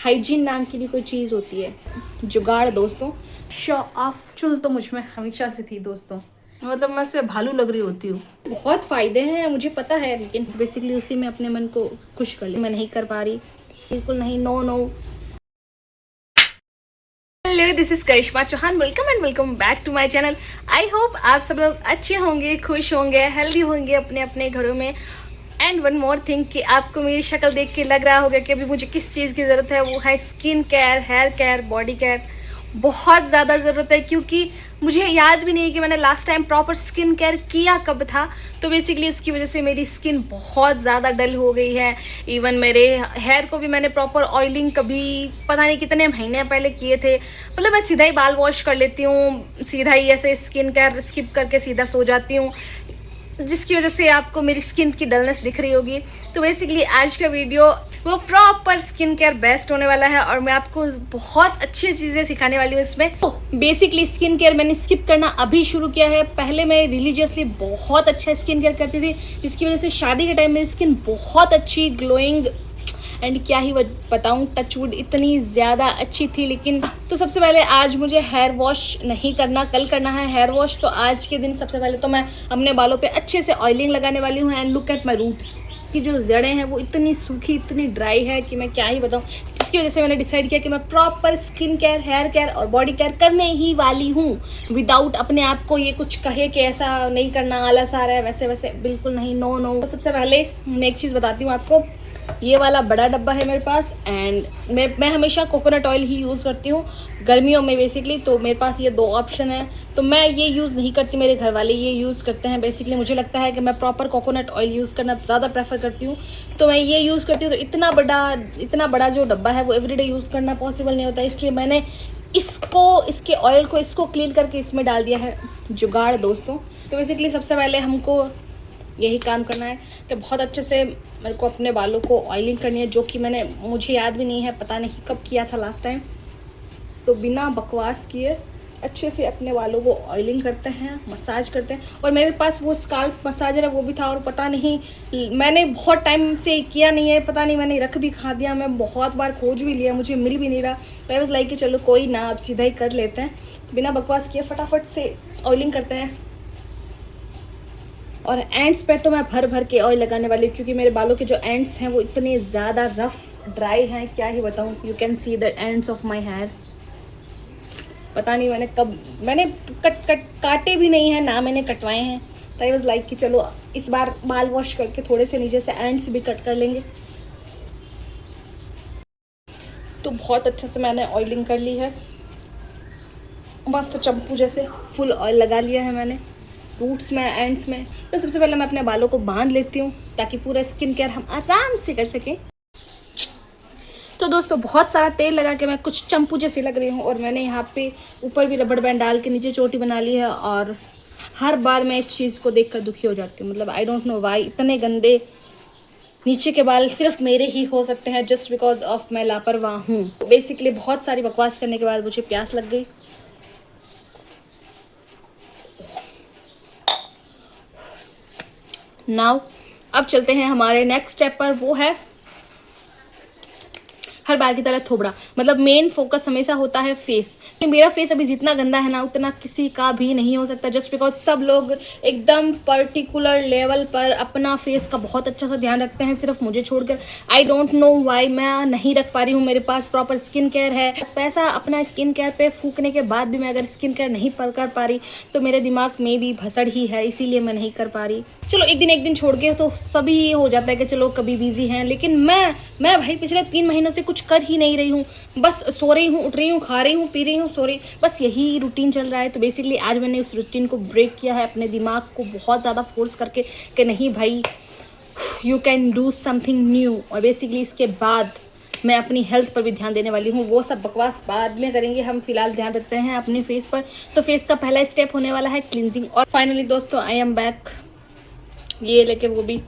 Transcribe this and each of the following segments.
Hygiene नाम की भी कोई चीज़ होती है। जुगाड़ दोस्तों, शो ऑफ चुल तो मुझ में हमेशा से थी दोस्तों। मतलब मैं उससे भालू लग रही होती हूँ। बहुत फ़ायदे हैं मुझे पता है, लेकिन बेसिकली उसी में अपने मन को खुश कर लिया। मैं नहीं कर पा रही, बिल्कुल नहीं। No no. Hello, this is Karishma Chauhan. Welcome and welcome back to my channel. I hope आप सब लोग अच्छे होंगे, खुश होंगे, हेल्दी होंगे अपने अपने घरों में। एंड वन मोर थिंग कि आपको मेरी शक्ल देख के लग रहा होगा कि अभी मुझे किस चीज़ की ज़रूरत है। वो है skin care, hair care, body care. बहुत ज़्यादा ज़रूरत है, क्योंकि मुझे याद भी नहीं है कि मैंने last time proper skin care किया कब था। तो बेसिकली उसकी वजह से मेरी स्किन बहुत ज़्यादा डल हो गई है। इवन मेरे हेयर को भी मैंने प्रॉपर ऑयलिंग कभी पता नहीं कितने महीने पहले किए थे। मतलब मैं सीधा ही बाल वॉश कर लेती हूँ, सीधा ही ऐसे स्किन केयर स्किप करके सीधा सो जाती हूँ, जिसकी वजह से आपको मेरी स्किन की डलनेस दिख रही होगी। तो बेसिकली आज का वीडियो वो प्रॉपर स्किन केयर बेस्ट होने वाला है और मैं आपको बहुत अच्छी चीज़ें सिखाने वाली हूँ इसमें। तो बेसिकली स्किन केयर मैंने स्किप करना अभी शुरू किया है। पहले मैं रिलीजियसली बहुत अच्छा स्किन केयर करती थी, जिसकी वजह से शादी के टाइम मेरी स्किन बहुत अच्छी ग्लोइंग एंड क्या ही बताऊँ, टचवुड इतनी ज़्यादा अच्छी थी। लेकिन तो सबसे पहले आज मुझे हेयर वॉश नहीं करना, कल करना है हेयर वॉश। तो आज के दिन सबसे पहले तो मैं अपने बालों पे अच्छे से ऑयलिंग लगाने वाली हूँ। And look at my roots की जो जड़ें हैं वो इतनी सूखी, इतनी ड्राई है कि मैं क्या ही बताऊँ। जिसकी वजह से मैंने डिसाइड किया कि मैं proper skin care, hair care और बॉडी केयर करने ही वाली हूँ, विदाउट अपने आप को ये कुछ कहे कि ऐसा नहीं करना, आलस आ रहा है, वैसे वैसे बिल्कुल नहीं। No no. तो सबसे पहले मैं एक चीज़ बताती हूँ आपको। ये वाला बड़ा डब्बा है मेरे पास एंड मैं हमेशा कोकोनट ऑयल ही यूज़ करती हूँ गर्मियों में बेसिकली। तो मेरे पास ये दो ऑप्शन है। तो मैं ये यूज़ नहीं करती, मेरे घर वाले ये यूज़ करते हैं। बेसिकली मुझे लगता है कि मैं प्रॉपर कोकोनट ऑयल यूज़ करना ज़्यादा प्रेफर करती हूँ, तो मैं ये यूज़ करती हूँ। तो इतना बड़ा जो डब्बा है वो एवरीडे यूज़ करना पॉसिबल नहीं होता, इसलिए मैंने इसके ऑयल को इसको क्लीन करके इसमें डाल दिया है। जुगाड़ दोस्तों। तो बेसिकली सबसे पहले हमको यही काम करना है कि बहुत अच्छे से मेरे को अपने बालों को ऑयलिंग करनी है, जो कि मुझे याद भी नहीं है, पता नहीं कब किया था लास्ट टाइम। तो बिना बकवास किए अच्छे से अपने बालों को ऑयलिंग करते हैं, मसाज करते हैं। और मेरे पास वो स्काल्प मसाजर है वो भी था, और पता नहीं मैंने बहुत टाइम से किया नहीं है, पता नहीं मैंने रख भी खा दिया। मैं बहुत बार खोज भी लिया, मुझे मिल भी नहीं रहा। तो आई वाज लाइक कि चलो कोई ना, अब सीधा ही कर लेते हैं। तो बिना बकवास किए फटाफट से ऑयलिंग करते हैं। और एंड्स पे तो मैं भर भर के ऑयल लगाने वाली हूँ, क्योंकि मेरे बालों के जो एंड्स हैं वो इतने ज़्यादा रफ ड्राई हैं, क्या ही बताऊँ। You can see the ends of my hair. पता नहीं मैंने काटे भी नहीं है ना, मैंने कटवाए हैं। तो आई वाज लाइक कि चलो इस बार बाल वॉश करके थोड़े से नीचे से एंड्स भी कट कर लेंगे। तो बहुत अच्छे से मैंने ऑयलिंग कर ली है, मस्त चंपू जैसे फुल ऑयल लगा लिया है मैंने रूट्स में, एंड्स में। तो सबसे पहले मैं अपने बालों को बांध लेती हूँ, ताकि पूरा स्किन केयर हम आराम से कर सकें। तो दोस्तों बहुत सारा तेल लगा के मैं कुछ चंपू जैसी लग रही हूँ, और मैंने यहाँ पे ऊपर भी रबड़ बैंड डाल के नीचे चोटी बना ली है। और हर बार मैं इस चीज़ को देखकर दुखी हो जाती हूँ। मतलब आई डोंट नो वाई इतने गंदे नीचे के बाल सिर्फ मेरे ही हो सकते हैं, जस्ट बिकॉज ऑफ मैं लापरवाह हूँ। बेसिकली बहुत सारी बकवास करने के बाद मुझे प्यास लग गई। नाउ अब चलते हैं हमारे नेक्स्ट स्टेप पर, वो है हर बार की तरह थोबड़ा। मतलब मेन फोकस हमेशा होता है फेस। मेरा फेस अभी जितना गंदा है ना, उतना किसी का भी नहीं हो सकता, जस्ट बिकॉज सब लोग एकदम पर्टिकुलर लेवल पर अपना फेस का बहुत अच्छा सा ध्यान रखते हैं, सिर्फ मुझे छोड़कर। आई डोंट नो वाई मैं नहीं रख पा रही हूँ। मेरे पास प्रॉपर स्किन केयर है, पैसा अपना स्किन केयर पे फूकने के बाद भी मैं अगर स्किन केयर नहीं कर पा रही, तो मेरे दिमाग में भी भसड़ ही है, इसीलिए मैं नहीं कर पा रही। चलो एक दिन छोड़ के तो सभी ये हो जाता है कि चलो कभी बिजी हैं, लेकिन मैं भाई पिछले 3 महीनों से कुछ कर ही नहीं रही हूँ। बस सो रही हूँ, उठ रही हूँ, खा रही हूँ, पी रही हूँ, सो रही, बस यही रूटीन चल रहा है। तो बेसिकली आज मैंने उस रूटीन को ब्रेक किया है, अपने दिमाग को बहुत ज़्यादा फोर्स करके कि नहीं भाई, you can do something new. और बेसिकली इसके बाद मैं अपनी हेल्थ पर भी ध्यान देने वाली हूँ। वो सब बकवास बाद में करेंगे, हम फिलहाल ध्यान रखते हैं अपने फेस पर। तो फेस का पहला स्टेप होने वाला है क्लिनजिंग। और फाइनली दोस्तों आई एम बैक, ये लेके वो भी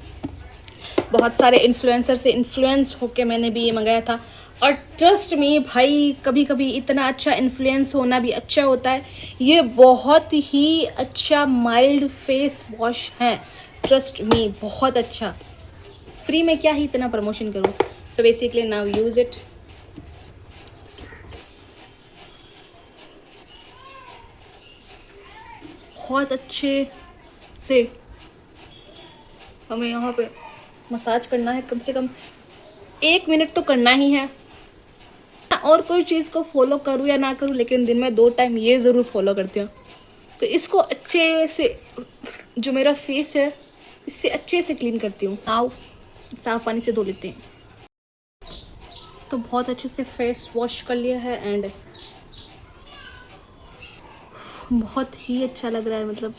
बहुत सारे इन्फ्लुएंसर से इन्फ्लुएंस होके मैंने भी ये मंगाया था। और ट्रस्ट मी भाई, कभी कभी इतना अच्छा इन्फ्लुएंस होना भी अच्छा होता है। ये बहुत ही अच्छा माइल्ड फेस वॉश है, ट्रस्ट मी, बहुत अच्छा। फ्री में क्या ही इतना प्रमोशन करूँ। So basically now use it. बहुत अच्छे से हमें यहाँ पे मसाज करना है, कम से कम 1 मिनट तो करना ही है। और कोई चीज़ को फॉलो करूँ या ना करूँ, लेकिन दिन में 2 टाइम ये ज़रूर फॉलो करती हूँ। तो इसको अच्छे से, जो मेरा फेस है, इससे अच्छे से क्लीन करती हूँ। आओ साफ पानी से धो लेते हैं। तो बहुत अच्छे से फेस वॉश कर लिया है एंड बहुत ही अच्छा लग रहा है। मतलब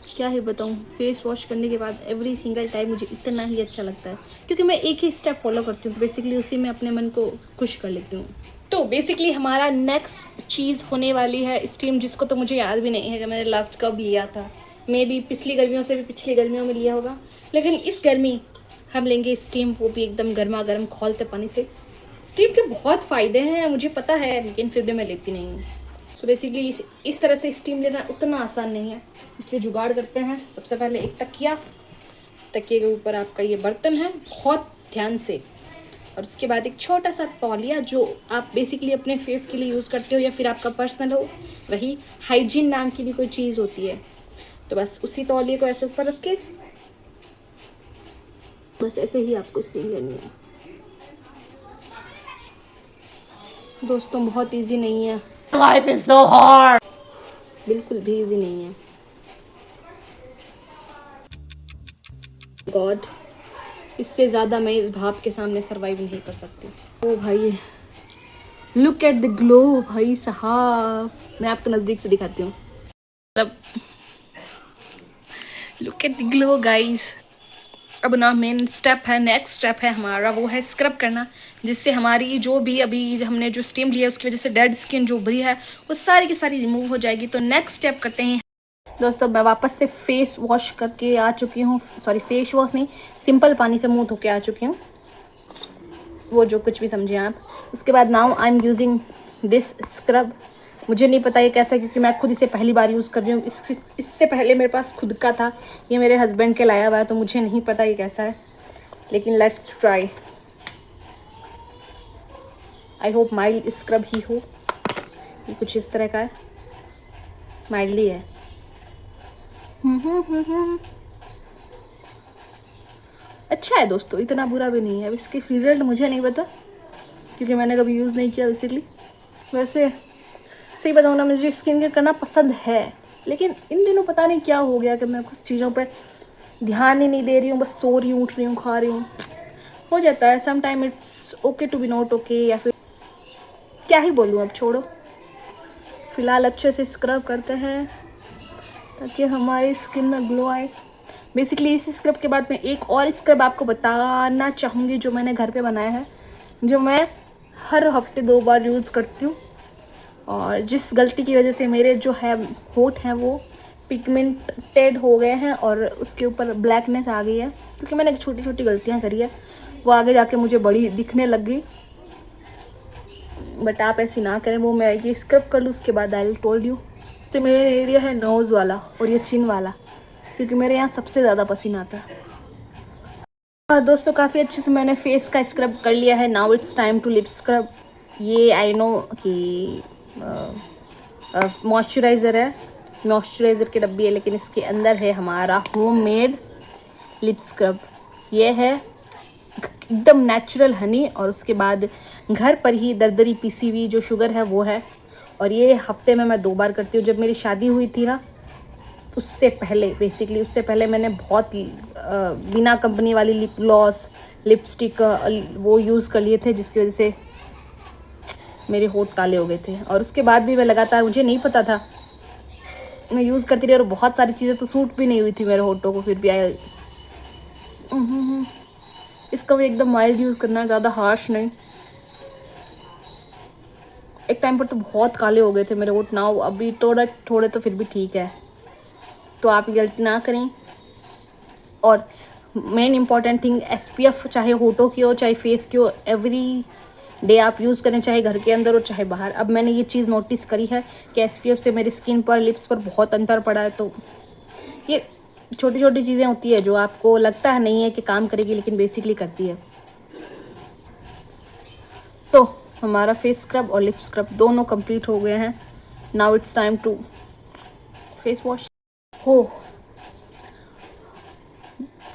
क्या ही बताऊँ, फेस वॉश करने के बाद एवरी सिंगल टाइम मुझे इतना ही अच्छा लगता है, क्योंकि मैं एक ही स्टेप फॉलो करती हूँ। तो बेसिकली उसी में अपने मन को खुश कर लेती हूँ। तो बेसिकली हमारा नेक्स्ट चीज़ होने वाली है स्टीम, जिसको तो मुझे याद भी नहीं है कि मैंने लास्ट कब लिया था। मे बी पिछली गर्मियों से भी पिछली गर्मियों में लिया होगा, लेकिन इस गर्मी हम लेंगे स्टीम, वो भी एकदम गर्मा गर्म खौलते पानी से। स्टीम के बहुत फ़ायदे हैं मुझे पता है, लेकिन फिर भी मैं लेती नहीं हूँ। सो बेसिकली इस तरह से स्टीम लेना उतना आसान नहीं है, इसलिए जुगाड़ करते हैं। सबसे पहले एक तकिया, तकिए के ऊपर आपका ये बर्तन है, बहुत ध्यान से। और उसके बाद एक छोटा सा तौलिया, जो आप बेसिकली अपने फेस के लिए यूज़ करते हो या फिर आपका पर्सनल हो, वही हाइजीन नाम की भी कोई चीज़ होती है। तो बस उसी तौलिए को ऐसे ऊपर रख के बस ऐसे ही आपको स्टीम लेनी है। दोस्तों बहुत इजी नहीं है, लाइफ इज सो हार्ड, बिल्कुल भी इजी नहीं है। गॉड, इससे ज़्यादा मैं इस भाप के सामने सरवाइव नहीं कर सकती। ओ भाई, लुक एट द ग्लो भाई साहब, मैं आपको नज़दीक से दिखाती हूँ। तब look at the glow guys. अब ना मेन स्टेप है, नेक्स्ट स्टेप है हमारा, वो है स्क्रब करना, जिससे हमारी जो भी अभी हमने जो स्टीम लिया है उसकी वजह से डेड स्किन जो उभरी है वो सारी की सारी रिमूव हो जाएगी। तो नेक्स्ट स्टेप करते हैं। दोस्तों मैं वापस से फेस वॉश करके आ चुकी हूँ, सॉरी फेस वॉश नहीं, सिंपल पानी से मुंह धो के आ चुकी हूँ, वो जो कुछ भी समझे आप। उसके बाद now I am using this scrub. मुझे नहीं पता ये कैसा है, क्योंकि मैं खुद इसे पहली बार यूज़ कर रही हूँ। इससे पहले मेरे पास खुद का था, ये मेरे हस्बैंड के लाया हुआ है, तो मुझे नहीं पता ये कैसा है, लेकिन let's try. I hope mild scrub ही हो। ये कुछ इस तरह का है, माइल्डली है। अच्छा है दोस्तों, इतना बुरा भी नहीं है। अब इसके रिजल्ट मुझे नहीं पता, क्योंकि मैंने कभी यूज़ नहीं किया बेसिकली। वैसे सही बताऊँ ना, मुझे स्किन केयर करना पसंद है, लेकिन इन दिनों पता नहीं क्या हो गया कि मैं कुछ चीज़ों पे ध्यान ही नहीं दे रही हूँ, बस सो रही हूँ, उठ रही हूँ, खा रही हूँ। हो जाता है some time, it's okay to be not okay, या फिर क्या ही बोलूँ, अब छोड़ो। फिलहाल अच्छे से स्क्रब करते हैं ताकि हमारी स्किन में ग्लो आए। बेसिकली इस स्क्रब के बाद मैं एक और स्क्रब आपको बताना चाहूँगी, जो मैंने घर पे बनाया है, जो मैं हर हफ्ते 2 बार यूज़ करती हूँ। और जिस गलती की वजह से मेरे जो है होंठ हैं वो पिगमेंटेड हो गए हैं और उसके ऊपर ब्लैकनेस आ गई है, क्योंकि मैंने छोटी छोटी गलतियाँ करी है, वो आगे जाके मुझे बड़ी दिखने लग गई। बट आप ऐसी ना करें, वो मैं ये स्क्रब कर लूँ, उसके बाद आई टोल्ड यू। तो मेरा एरिया है नोज़ वाला और ये चिन वाला, क्योंकि मेरे यहाँ सबसे ज़्यादा पसीना आता है। दोस्तों काफ़ी अच्छे से मैंने फेस का स्क्रब कर लिया है। Now it's time to lip scrub. ये आई नो कि मॉइस्चराइज़र है, मॉइस्चराइज़र की डब्बी है, लेकिन इसके अंदर है हमारा होममेड लिप स्क्रब। ये है एकदम नेचुरल हनी, और उसके बाद घर पर ही दरदरी पीसी हुई जो शुगर है वो है। और ये हफ्ते में मैं 2 बार करती हूँ। जब मेरी शादी हुई थी ना, उससे पहले बेसिकली उससे पहले मैंने बहुत बिना कंपनी वाली लिप ग्लॉस, लिपस्टिक वो यूज़ कर लिए थे, जिसकी वजह से मेरे होंठ काले हो गए थे। और उसके बाद भी मैं लगातार, मुझे नहीं पता था, मैं यूज़ करती रही, और बहुत सारी चीज़ें तो सूट भी नहीं हुई थी मेरे होठों को, फिर भी आया। इसका भी एकदम माइल्ड यूज़ करना, ज़्यादा हार्श नहीं। एक टाइम पर तो बहुत काले हो गए थे मेरे होठ, ना अभी थोड़े तो फिर भी ठीक है। तो आप ये गलती ना करें। और मेन इम्पॉर्टेंट थिंग, SPF चाहे होठों की हो चाहे फेस की हो, एवरी डे आप यूज़ करें, चाहे घर के अंदर हो चाहे बाहर। अब मैंने ये चीज़ नोटिस करी है कि SPF से मेरी स्किन पर, लिप्स पर बहुत अंतर पड़ा है। तो ये छोटी छोटी चीज़ें होती है जो आपको लगता है नहीं है कि काम करेगी, लेकिन बेसिकली करती है। तो हमारा फेस स्क्रब और लिप स्क्रब दोनों कंप्लीट हो गए हैं। Now it's time to face wash हो।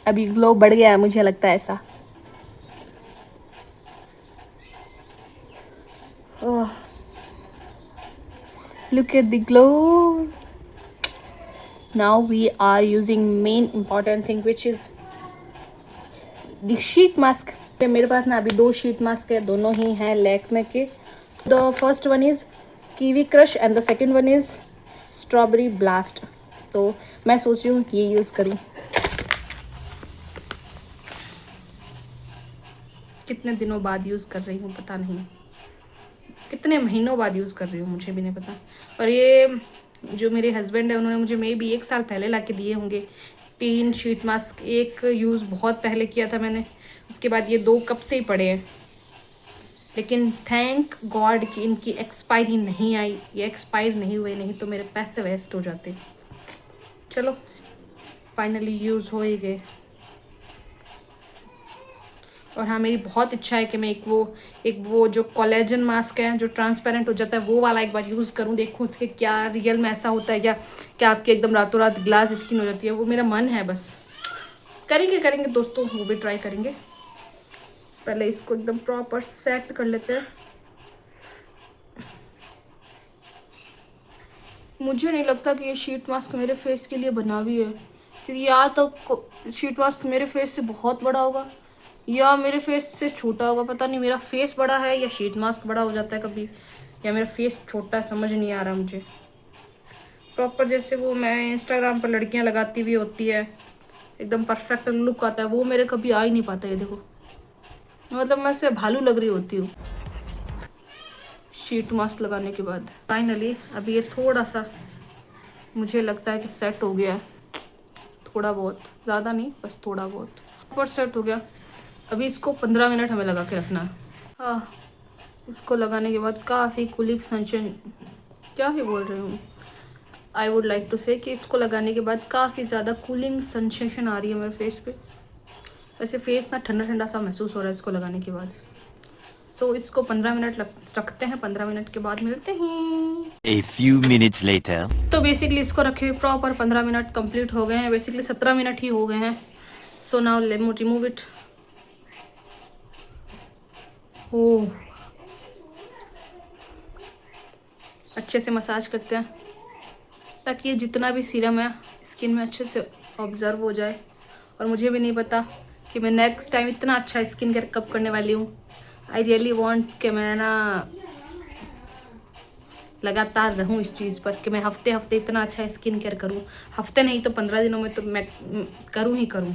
अभी ग्लो बढ़ गया है, मुझे लगता है ऐसा। Look at the glow. Now we are using main important thing which is the sheet mask. मेरे पास ना अभी 2 शीट मास्क है, दोनों ही हैं लैक्मे के। The first one is kiwi crush and the second one is strawberry blast. तो मैं सोच रही हूँ ये यूज़ करूँ। कितने दिनों बाद यूज़ कर रही हूँ पता नहीं, कितने महीनों बाद यूज़ कर रही हूँ मुझे भी नहीं पता। और ये जो मेरे हस्बैंड है उन्होंने मुझे मे भी 1 साल पहले ला के दिए होंगे 3 शीट मास्क। एक यूज़ बहुत पहले किया था मैंने, उसके बाद ये 2 कब से ही पड़े हैं। लेकिन थैंक गॉड कि इनकी एक्सपायरी नहीं आई, ये एक्सपायर नहीं हुए, नहीं तो मेरे पैसे वेस्ट हो जाते। चलो फाइनली यूज़ हो ही गए। और हाँ, मेरी बहुत इच्छा है कि मैं एक वो जो कोलेजन मास्क है जो ट्रांसपेरेंट हो जाता है वो वाला एक बार यूज़ करूँ, देखूँ उसके क्या रियल में ऐसा होता है या क्या आपकी एकदम रातों रात ग्लास स्किन हो जाती है। वो मेरा मन है, बस करेंगे दोस्तों, वो भी ट्राई करेंगे। पहले इसको एकदम प्रॉपर सेट कर लेते हैं। मुझे नहीं लगता कि ये शीट मास्क मेरे फेस के लिए बना भी है, क्योंकि या तो शीट मास्क मेरे फेस से बहुत बड़ा होगा या मेरे फेस से छोटा होगा। पता नहीं मेरा फेस बड़ा है या शीट मास्क बड़ा हो जाता है कभी, या मेरा फेस छोटा है, समझ नहीं आ रहा मुझे। प्रॉपर जैसे वो मैं इंस्टाग्राम पर लड़कियां लगाती हुई होती है, एकदम परफेक्ट लुक आता है, वो मेरे कभी आ ही नहीं पाता। ये देखो, मतलब मैं से भालू लग रही होती हूँ शीट मास्क लगाने के बाद। फाइनली अभी ये थोड़ा सा मुझे लगता है कि सेट हो गया है, थोड़ा बहुत, ज़्यादा नहीं, बस थोड़ा बहुत पर सेट हो गया। अभी इसको 15 मिनट हमें लगा के रखना। हाँ, इसको लगाने के बाद काफ़ी कूलिंग सेंसेशन, क्या ही बोल रही हूँ, आई वुड लाइक टू से कि इसको लगाने के बाद काफ़ी ज़्यादा कूलिंग सेंसेशन आ रही है मेरे फेस पे। वैसे फेस ना ठंडा ठंडा सा महसूस हो रहा है इसको लगाने के बाद। सो इसको 15 मिनट रखते हैं, 15 मिनट के बाद मिलते हैं। A few minutes later. तो बेसिकली इसको रखे हुए प्रॉपर 15 मिनट कंप्लीट हो गए हैं, बेसिकली 17 मिनट ही हो गए हैं। So now let me remove it. Oh, अच्छे से मसाज करते हैं ताकि ये जितना भी सीरम है स्किन में अच्छे से ऑब्जर्व हो जाए। और मुझे भी नहीं पता कि मैं नेक्स्ट टाइम इतना अच्छा स्किन केयर कब करने वाली हूँ। आई रियली वांट कि मैं ना लगातार रहूँ इस चीज़ पर, कि मैं हफ्ते हफ्ते इतना अच्छा स्किन केयर करूँ। हफ्ते नहीं तो 15 दिनों में तो मैं करूँ ही करूँ,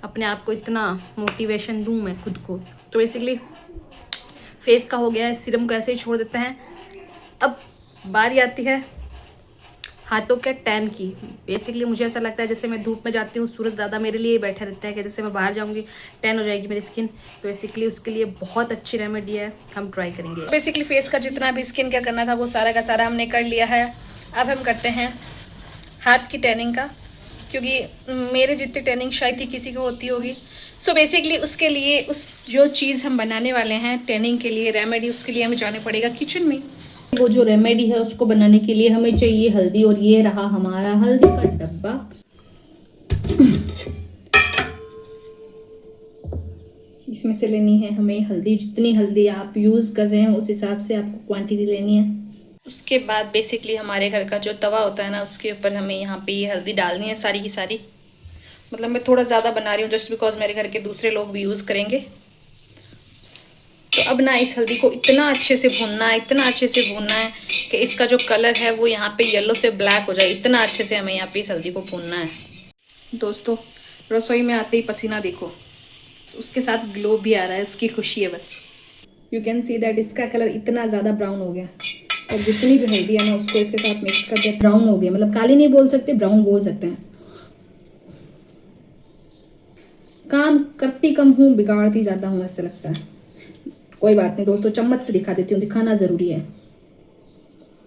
अपने आप को इतना मोटिवेशन दूँ मैं खुद को। तो बेसिकली फेस का हो गया है, सीरम को ऐसे ही छोड़ देते हैं। अब बारी आती है हाथों के टैन की। बेसिकली मुझे ऐसा लगता है जैसे मैं धूप में जाती हूँ, सूरज ज़्यादा मेरे लिए बैठा रहता है कि जैसे मैं बाहर जाऊँगी टैन हो जाएगी मेरी स्किन। तो बेसिकली उसके लिए बहुत अच्छी रेमेडी है, हम ट्राई करेंगे। बेसिकली फेस का जितना भी स्किन केयर करना था वो सारा का सारा हमने कर लिया है। अब हम करते हैं हाथ की टैनिंग का, क्योंकि मेरे जितनी टैनिंग शायद ही किसी को होती होगी। सो बेसिकली उसके लिए उस जो चीज़ हम बनाने वाले हैं टैनिंग के लिए रेमेडी, उसके लिए हमें जाना पड़ेगा किचन में। वो जो रेमेडी है उसको बनाने के लिए हमें चाहिए हल्दी, और ये रहा हमारा हल्दी का डब्बा। इसमें से लेनी है हमें हल्दी, जितनी हल्दी आप यूज़ कर रहे हैं उस हिसाब से आपको क्वांटिटी लेनी है। उसके बाद बेसिकली हमारे घर का जो तवा होता है ना, उसके ऊपर हमें यहाँ पे ये हल्दी डालनी है सारी की सारी। मतलब मैं थोड़ा ज़्यादा बना रही हूँ जस्ट बिकॉज मेरे घर के दूसरे लोग भी यूज़ करेंगे। तो अब ना इस हल्दी को इतना अच्छे से भूनना है, इतना अच्छे से भूनना है कि इसका जो कलर है वो यहाँ पे येलो से ब्लैक हो जाए। इतना अच्छे से हमें यहाँ पे इस हल्दी को भूनना है। दोस्तों रसोई में आते ही पसीना देखो, उसके साथ ग्लो भी आ रहा है, उसकी खुशी है बस। यू कैन सी दैट इसका कलर इतना ज़्यादा ब्राउन हो गया, और जितनी भी हल्दी है ना उसको इसके साथ मिक्स कर दिया, ब्राउन हो गया। मतलब काली नहीं बोल सकते, ब्राउन बोल सकते हैं। काम करती कम हूँ, बिगाड़ती ज़्यादा हूँ ऐसा लगता है। कोई बात नहीं दोस्तों, चम्मच से दिखा देती हूँ, दिखाना ज़रूरी है।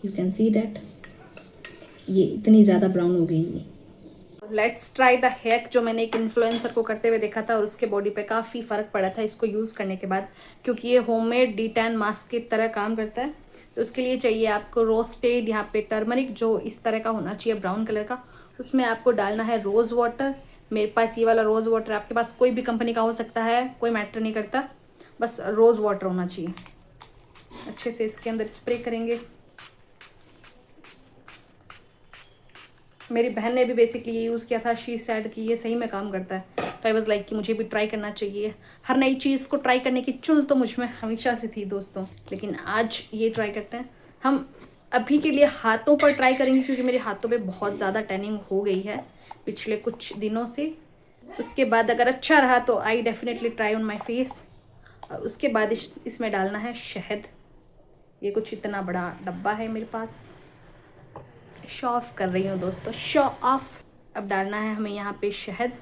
यू कैन सी दैट ये इतनी ज़्यादा ब्राउन हो गई है। लेट्स ट्राई द हैक जो मैंने एक इन्फ्लुएंसर को करते हुए देखा था और उसके बॉडी पे काफ़ी फ़र्क पड़ा था इसको यूज़ करने के बाद, क्योंकि ये होममेड डी टैन मास्क की तरह काम करता है। तो उसके लिए चाहिए आपको रोस्टेड यहाँ पे टर्मरिक, जो इस तरह का होना चाहिए, ब्राउन कलर का। उसमें आपको डालना है रोज़ वाटर। मेरे पास ये वाला रोज़ वाटर, आपके पास कोई भी कंपनी का हो सकता है, कोई मैटर नहीं करता, बस रोज़ वाटर होना चाहिए। अच्छे से इसके अंदर स्प्रे करेंगे। मेरी बहन ने भी बेसिकली ये यूज़ किया था, शी सेड कि ये सही में काम करता है, तो आई वाज लाइक कि मुझे भी ट्राई करना चाहिए। हर नई चीज़ को ट्राई करने की चुल तो मुझ में हमेशा से थी दोस्तों, लेकिन आज ये ट्राई करते हैं। हम अभी के लिए हाथों पर ट्राई करेंगे, क्योंकि मेरे हाथों पे बहुत ज़्यादा टैनिंग हो गई है पिछले कुछ दिनों से। उसके बाद अगर अच्छा रहा तो I definitely try on my face. और उसके बाद इसमें डालना है शहद। ये कुछ इतना बड़ा डब्बा है मेरे पास, शो ऑफ कर रही हूँ दोस्तों, शो ऑफ। अब डालना है हमें यहाँ पे शहद।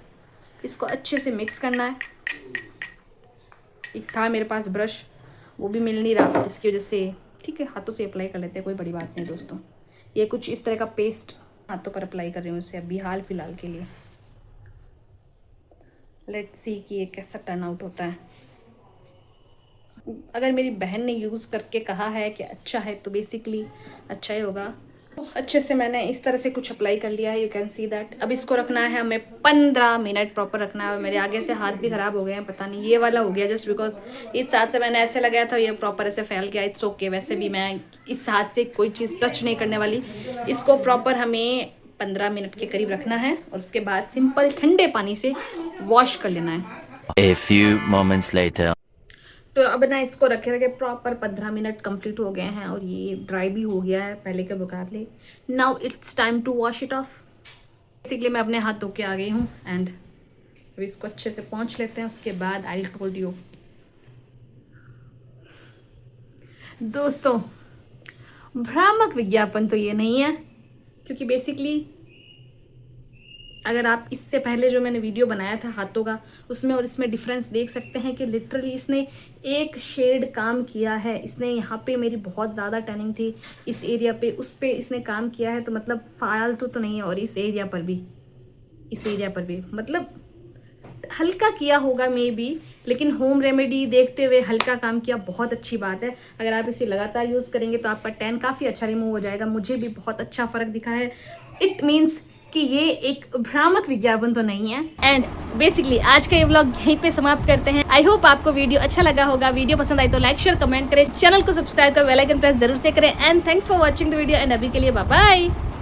इसको अच्छे से मिक्स करना है। एक था मेरे पास ब्रश, वो भी मिल नहीं रहा, जिसकी वजह से ठीक है हाथों से अप्लाई कर लेते हैं, कोई बड़ी बात नहीं दोस्तों। ये कुछ इस तरह का पेस्ट हाथों पर अप्लाई कर रही हूँ इसे अभी हाल फिलहाल के लिए। लेट्स सी कि ये कैसा टर्न आउट होता है। अगर मेरी बहन ने यूज़ करके कहा है कि अच्छा है तो बेसिकली अच्छा ही होगा। अच्छे से मैंने इस तरह से कुछ अप्लाई कर लिया है, यू कैन सी दैट। अब इसको रखना है हमें 15 मिनट प्रॉपर रखना है। और मेरे आगे से हाथ भी ख़राब हो गए हैं, पता नहीं ये वाला हो गया जस्ट बिकॉज इस हाथ से मैंने ऐसे लगाया था, ये प्रॉपर ऐसे फैल गया। इट्स ओके, वैसे भी मैं इस हाथ से कोई चीज़ टच नहीं करने वाली। इसको प्रॉपर हमें 15 मिनट के करीब रखना है और उसके बाद सिंपल ठंडे पानी से वॉश कर लेना है। A few moments later. तो अब ना इसको रखे रखे प्रॉपर 15 मिनट कंप्लीट हो गए हैं और ये ड्राई भी हो गया है पहले के मुकाबले। Now it's time to wash it off. Basically मैं अपने हाथ धो के आ गई हूँ एंड अब इसको अच्छे से पोंछ लेते हैं। उसके बाद आई टोल्ड यू दोस्तों, भ्रामक विज्ञापन तो ये नहीं है, क्योंकि बेसिकली अगर आप इससे पहले जो मैंने वीडियो बनाया था हाथों का, उसमें और इसमें डिफरेंस देख सकते हैं कि लिटरली इसने एक शेड काम किया है। इसने यहाँ पे मेरी बहुत ज़्यादा टैनिंग थी इस एरिया पे, उस पे इसने काम किया है, तो मतलब फालतू तो नहीं है। और इस एरिया पर भी मतलब हल्का किया होगा मे बी, लेकिन होम रेमेडी देखते हुए हल्का काम किया, बहुत अच्छी बात है। अगर आप इसे लगातार यूज़ करेंगे तो आपका टैन काफ़ी अच्छा रिमूव हो जाएगा। मुझे भी बहुत अच्छा फ़र्क दिखा है। इट मीन्स कि ये एक भ्रामक विज्ञापन तो नहीं है। एंड बेसिकली आज का ये व्लॉग यहीं पे समाप्त करते हैं। आई होप आपको वीडियो अच्छा लगा होगा। वीडियो पसंद आई तो लाइक शेयर कमेंट करें, चैनल को सब्सक्राइब कर बेल आइकन प्रेस जरूर से करें। And thanks for watching the video and अभी के लिए बाय बाय।